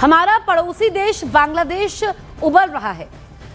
हमारा पड़ोसी देश बांग्लादेश उबल रहा है।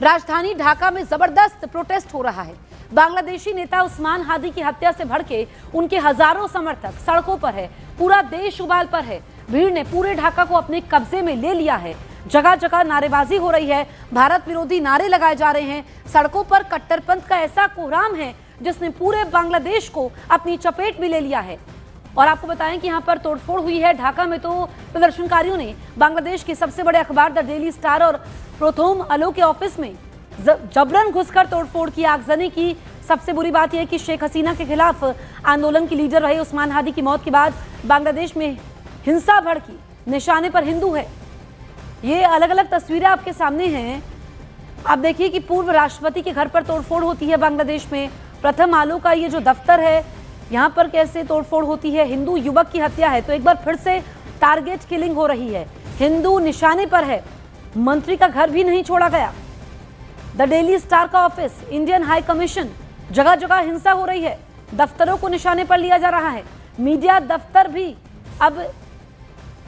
राजधानी ढाका में जबरदस्त प्रोटेस्ट हो रहा है। बांग्लादेशी नेता उस्मान हादी की हत्या से भड़के उनके हजारों समर्थक सड़कों पर है। पूरा देश उबाल पर है। भीड़ ने पूरे ढाका को अपने कब्जे में ले लिया है। जगह जगह नारेबाजी हो रही है। भारत विरोधी नारे लगाए जा रहे हैं। सड़कों पर कट्टरपंथ का ऐसा कोहराम है जिसने पूरे बांग्लादेश को अपनी चपेट में ले लिया है। और आपको बताएं कि यहाँ पर तोड़फोड़ हुई है। ढाका में तो प्रदर्शनकारियों ने बांग्लादेश के सबसे बड़े अखबार द डेली स्टार और प्रोथोम अलो के ऑफिस में जबरन घुसकर तोड़फोड़ की, आगजनी की। सबसे बुरी बात यह है कि शेख हसीना के खिलाफ आंदोलन की लीडर रहे उस्मान हादी की मौत के बाद बांग्लादेश में हिंसा भड़की। निशाने पर हिंदू है। ये अलग अलग तस्वीरें आपके सामने हैं। आप देखिए कि पूर्व राष्ट्रपति के घर पर तोड़फोड़ होती है बांग्लादेश में। प्रथम आलो का ये जो दफ्तर है, यहाँ पर कैसे तोड़फोड़ होती है। हिंदू युवक की हत्या है तो एक बार फिर से टारगेट किलिंग हो रही है। हिंदू निशाने पर है। मंत्री का घर भी नहीं छोड़ा गया। द डेली स्टार का ऑफिस, इंडियन हाई कमीशन, जगह जगह हिंसा हो रही है। दफ्तरों को निशाने पर लिया जा रहा है। मीडिया दफ्तर भी अब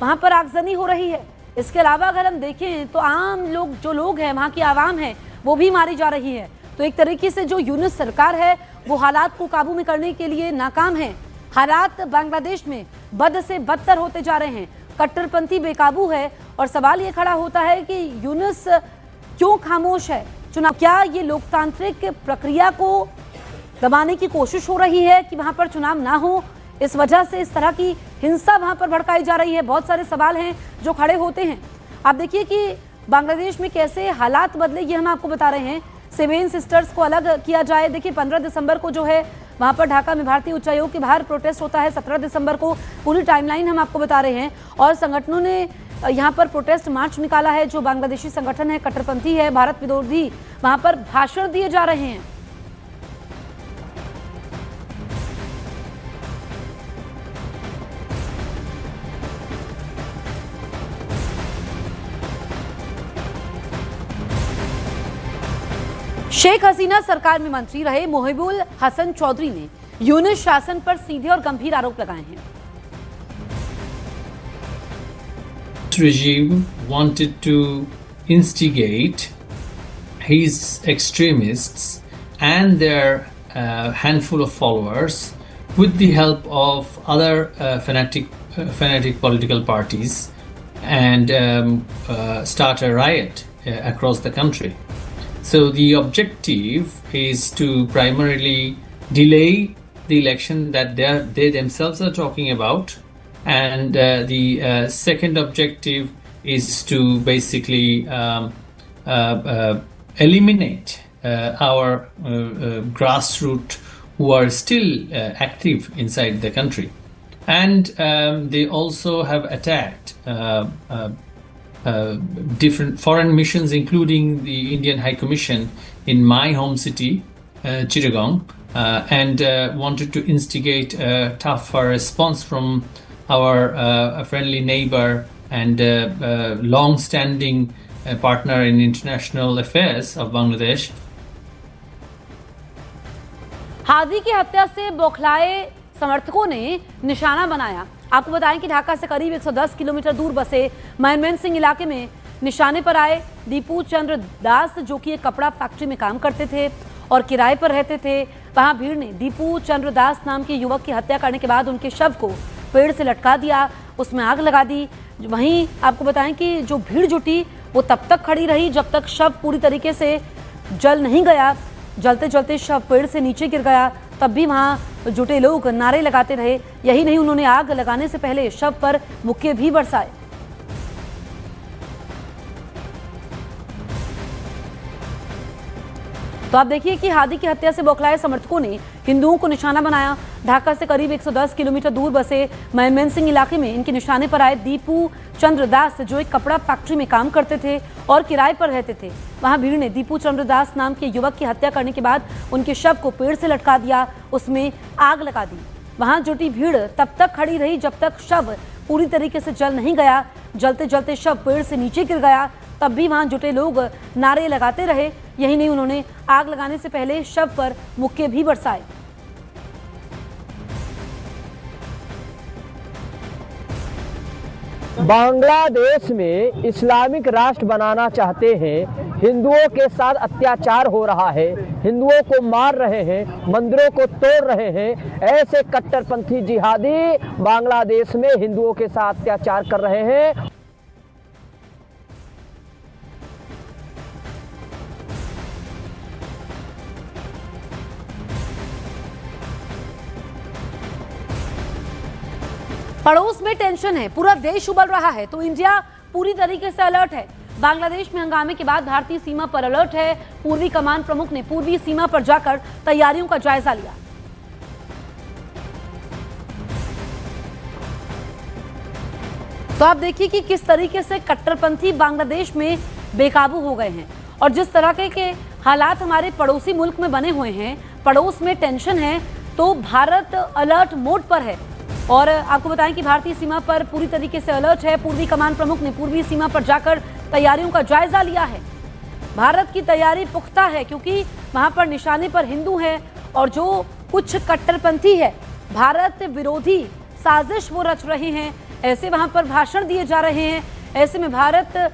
वहां पर आगजनी हो रही है। इसके अलावा अगर हम देखें तो आम लोग, जो लोग हैं, वहां की आवाम है, वो भी मारी जा रही है। तो एक तरीके से जो यूनुस सरकार है वो हालात को काबू में करने के लिए नाकाम है। हालात बांग्लादेश में बद से बदतर होते जा रहे हैं। कट्टरपंथी बेकाबू है और सवाल ये खड़ा होता है कि यूनुस क्यों खामोश है। चुनाव, क्या ये लोकतांत्रिक प्रक्रिया को दबाने की कोशिश हो रही है कि वहां पर चुनाव ना हो, इस वजह से इस तरह की हिंसा वहां पर भड़काई जा रही है। बहुत सारे सवाल हैं जो खड़े होते हैं। आप देखिए कि बांग्लादेश में कैसे हालात बदले, ये हम आपको बता रहे हैं। सेवेन सिस्टर्स को अलग किया जाए। देखिए 15 दिसंबर को जो है वहां पर ढाका में भारतीय उच्चायोग के बाहर प्रोटेस्ट होता है। 17 दिसंबर को पूरी टाइमलाइन हम आपको बता रहे हैं। और संगठनों ने यहाँ पर प्रोटेस्ट मार्च निकाला है। जो बांग्लादेशी संगठन है, कट्टरपंथी है, भारत विरोधी, वहां पर भाषण दिए जा रहे हैं। शेख हसीना सरकार में मंत्री रहे मोहिबुल हसन चौधरी ने यूनुस शासन पर सीधे और गंभीर आरोप लगाए हैं। Regime wanted to instigate his extremists and their handful of followers with the help of other fanatic political parties and start a riot across the country. So the objective is to primarily delay the election that they themselves are talking about, and the second objective is to basically eliminate our grassroots who are still active inside the country, and they also have attacked different foreign missions, including the Indian High Commission in my home city, Chittagong, and wanted to instigate a tougher response from our friendly neighbor and long-standing partner in international affairs of Bangladesh. Hadi की हत्या से बौखलाए समर्थकों ने निशाना बनाया। आपको बताएं कि ढाका से करीब 110 किलोमीटर दूर बसे मैनमोहन सिंह इलाके में निशाने पर आए दीपू चंद्र दास, जो कि एक कपड़ा फैक्ट्री में काम करते थे और किराए पर रहते थे। वहां भीड़ ने दीपू चंद्र दास नाम के युवक की हत्या करने के बाद उनके शव को पेड़ से लटका दिया, उसमें आग लगा दी। वहीं आपको बताएं कि जो भीड़ जुटी वो तब तक खड़ी रही जब तक शव पूरी तरीके से जल नहीं गया। जलते जलते शव पेड़ से नीचे गिर गया, तब भी वहां जुटे लोग नारे लगाते रहे। यही नहीं, उन्होंने आग लगाने से पहले शव पर मुक्के भी बरसाए। तो आप देखिए कि हादी की हत्या से बौखलाए समर्थकों ने हिंदुओं को निशाना बनाया। ढाका से करीब 110 किलोमीटर दूर बसे मैनमोहन सिंह इलाके में इनके निशाने पर आए दीपू चंद्र दास, जो एक कपड़ा फैक्ट्री में काम करते थे और किराए पर रहते थे। वहां भीड़ ने दीपू चंद्र दास नाम के युवक की हत्या करने के बाद उनके शव को पेड़ से लटका दिया, उसमें आग लगा दी। वहां जुटी भीड़ तब तक खड़ी रही जब तक शव पूरी तरीके से जल नहीं गया। जलते जलते शव पेड़ से नीचे गिर गया, तब भी वहां जुटे लोग नारे लगाते रहे। यही नहीं, उन्होंने आग लगाने से पहले शव पर मुक्के भी बरसाए। बांग्लादेश में इस्लामिक राष्ट्र बनाना चाहते हैं, हिंदुओं के साथ अत्याचार हो रहा है, हिंदुओं को मार रहे हैं, मंदिरों को तोड़ रहे हैं। ऐसे कट्टरपंथी जिहादी बांग्लादेश में हिंदुओं के साथ अत्याचार कर रहे हैं। पड़ोस में टेंशन है, पूरा देश उबल रहा है, तो इंडिया पूरी तरीके से अलर्ट है। बांग्लादेश में हंगामे के बाद भारतीय सीमा पर अलर्ट है। पूर्वी कमान प्रमुख ने पूर्वी सीमा पर जाकर तैयारियों का जायजा लिया। तो आप देखिए कि किस तरीके से कट्टरपंथी बांग्लादेश में बेकाबू हो गए हैं और जिस तरह के हालात हमारे पड़ोसी मुल्क में बने हुए हैं, पड़ोस में टेंशन है, तो भारत अलर्ट मोड पर है। और आपको बताएं कि भारतीय सीमा पर पूरी तरीके से अलर्ट है। पूर्वी कमान प्रमुख ने पूर्वी सीमा पर जाकर तैयारियों का जायजा लिया है। भारत की तैयारी पुख्ता है क्योंकि वहां पर निशाने पर हिंदू हैं और जो कुछ कट्टरपंथी है, भारत विरोधी साजिश वो रच रहे हैं, ऐसे वहां पर भाषण दिए जा रहे हैं। ऐसे में भारत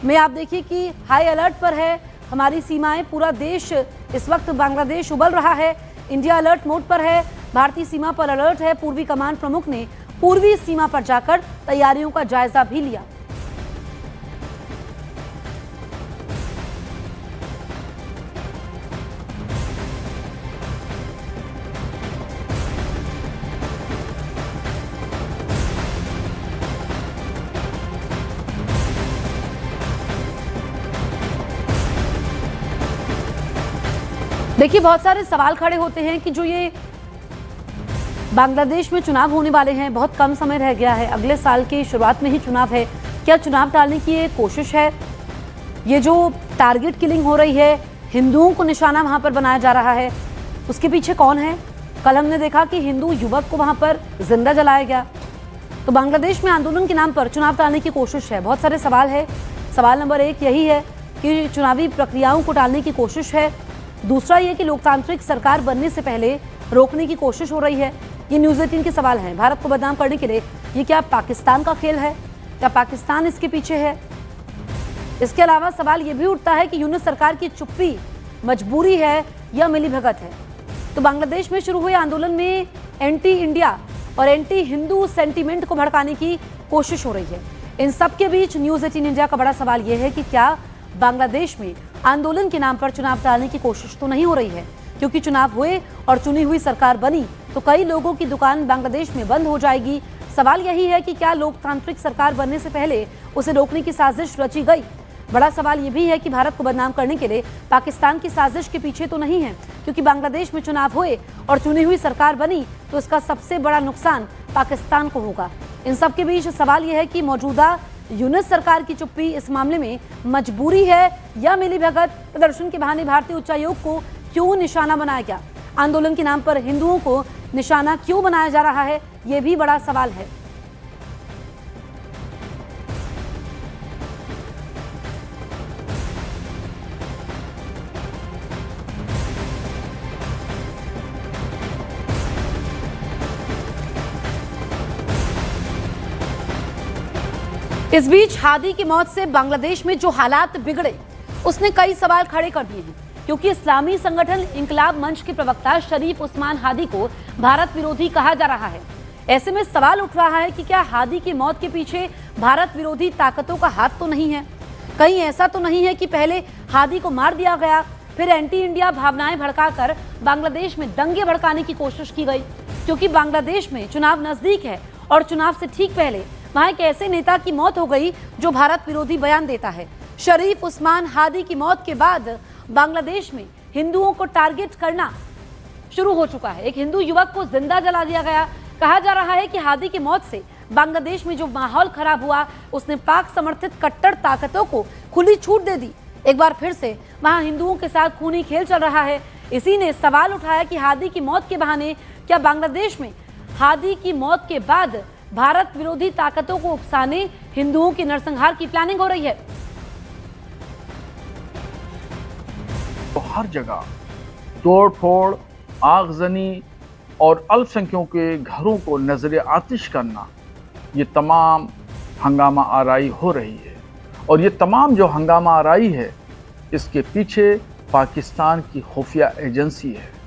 में आप देखिए कि हाई अलर्ट पर है हमारी सीमाएं, पूरा देश इस वक्त बांग्लादेश उबल रहा है। इंडिया अलर्ट मोड पर है, भारतीय सीमा पर अलर्ट है। पूर्वी कमान प्रमुख ने पूर्वी सीमा पर जाकर तैयारियों का जायजा भी लिया। देखिए, बहुत सारे सवाल खड़े होते हैं कि जो ये बांग्लादेश में चुनाव होने वाले हैं, बहुत कम समय रह गया है, अगले साल की शुरुआत में ही चुनाव है, क्या चुनाव टालने की ये कोशिश है? ये जो टारगेट किलिंग हो रही है, हिंदुओं को निशाना वहां पर बनाया जा रहा है, उसके पीछे कौन है? कल हमने देखा कि हिंदू युवक को वहां पर जिंदा जलाया गया। तो बांग्लादेश में आंदोलन के नाम पर चुनाव टालने की कोशिश है। बहुत सारे सवाल है। सवाल नंबर 1 यही है कि चुनावी प्रक्रियाओं को टालने की कोशिश है। दूसरा ये कि लोकतांत्रिक सरकार बनने से पहले रोकने की कोशिश हो रही है। ये न्यूज़ 18 के सवाल हैं। भारत को बदनाम करने के लिए ये क्या पाकिस्तान का खेल है? क्या पाकिस्तान इसके पीछे है? इसके अलावा सवाल ये भी उठता है कि यूनुस सरकार की चुप्पी मजबूरी है या मिलीभगत है? तो बांग्लादेश में शुरू हुए आंदोलन में एंटी इंडिया और एंटी हिंदू सेंटीमेंट को भड़काने की कोशिश हो रही है। इन सब के बीच न्यूज़ 18 इंडिया का बड़ा सवाल यह है कि क्या बांग्लादेश में आंदोलन के नाम पर चुनाव टालने की कोशिश तो नहीं हो रही है? क्योंकि चुनाव हुए और चुनी हुई सरकार बनी तो कई लोगों की दुकान बांग्लादेश में बंद हो जाएगी। सवाल यही है कि क्या लोकतांत्रिक सरकार बनने से पहले उसे रोकने की साजिश रची गई? बड़ा सवाल ये भी है कि भारत को बदनाम करने के लिए पाकिस्तान की साजिश के पीछे तो नहीं है, क्योंकि बांग्लादेश में चुनाव हुए और चुनी हुई सरकार बनी तो इसका सबसे बड़ा नुकसान पाकिस्तान को होगा। इन सब के बीच सवाल यह है कि मौजूदा यूनुस सरकार की चुप्पी इस मामले में मजबूरी है या मिलीभगत? प्रदर्शन के बहाने भारतीय उच्चायोग को क्यों निशाना बनाया गया? आंदोलन के नाम पर हिंदुओं को निशाना क्यों बनाया जा रहा है? यह भी बड़ा सवाल है। इस बीच हादी की मौत से बांग्लादेश में जो हालात बिगड़े उसने कई सवाल खड़े कर दिए हैं, क्योंकि इस्लामी संगठन इंकलाब मंच के प्रवक्ता शरीफ उस्मान हादी को भारत विरोधी कहा जा रहा है। ऐसे में सवाल उठ रहा है कि क्या हादी की मौत के पीछे भारत विरोधी ताकतों का हाथ तो नहीं है? कहीं ऐसा तो नहीं है कि पहले हादी को मार दिया गया, फिर एंटी इंडिया भावनाएं भड़काकर बांग्लादेश में दंगे भड़काने की कोशिश की गई? क्योंकि बांग्लादेश में चुनाव नजदीक है और चुनाव से ठीक पहले वहां एक ऐसे नेता की मौत हो गई जो भारत विरोधी बयान देता है। शरीफ उस्मान हादी की मौत के बाद बांग्लादेश में हिंदुओं को टारगेट करना शुरू हो चुका है। एक हिंदू युवक को जिंदा जला दिया गया। कहा जा रहा है कि हादी की मौत से बांग्लादेश में जो माहौल खराब हुआ, उसने पाक समर्थित कट्टर ताकतों को खुली छूट दे दी। एक बार फिर से वहां हिंदुओं के साथ खूनी खेल चल रहा है। इसी ने सवाल उठाया कि हादी की मौत के बहाने क्या बांग्लादेश में हादी की मौत के बाद भारत विरोधी ताकतों को उकसाने हिंदुओं के नरसंहार की प्लानिंग हो रही है? तो हर जगह तोड़ फोड़, आगजनी और अल्पसंख्यकों के घरों को नजर आतिश करना, ये तमाम हंगामा आराई हो रही है। और ये तमाम जो हंगामा आराई है, इसके पीछे पाकिस्तान की खुफिया एजेंसी है।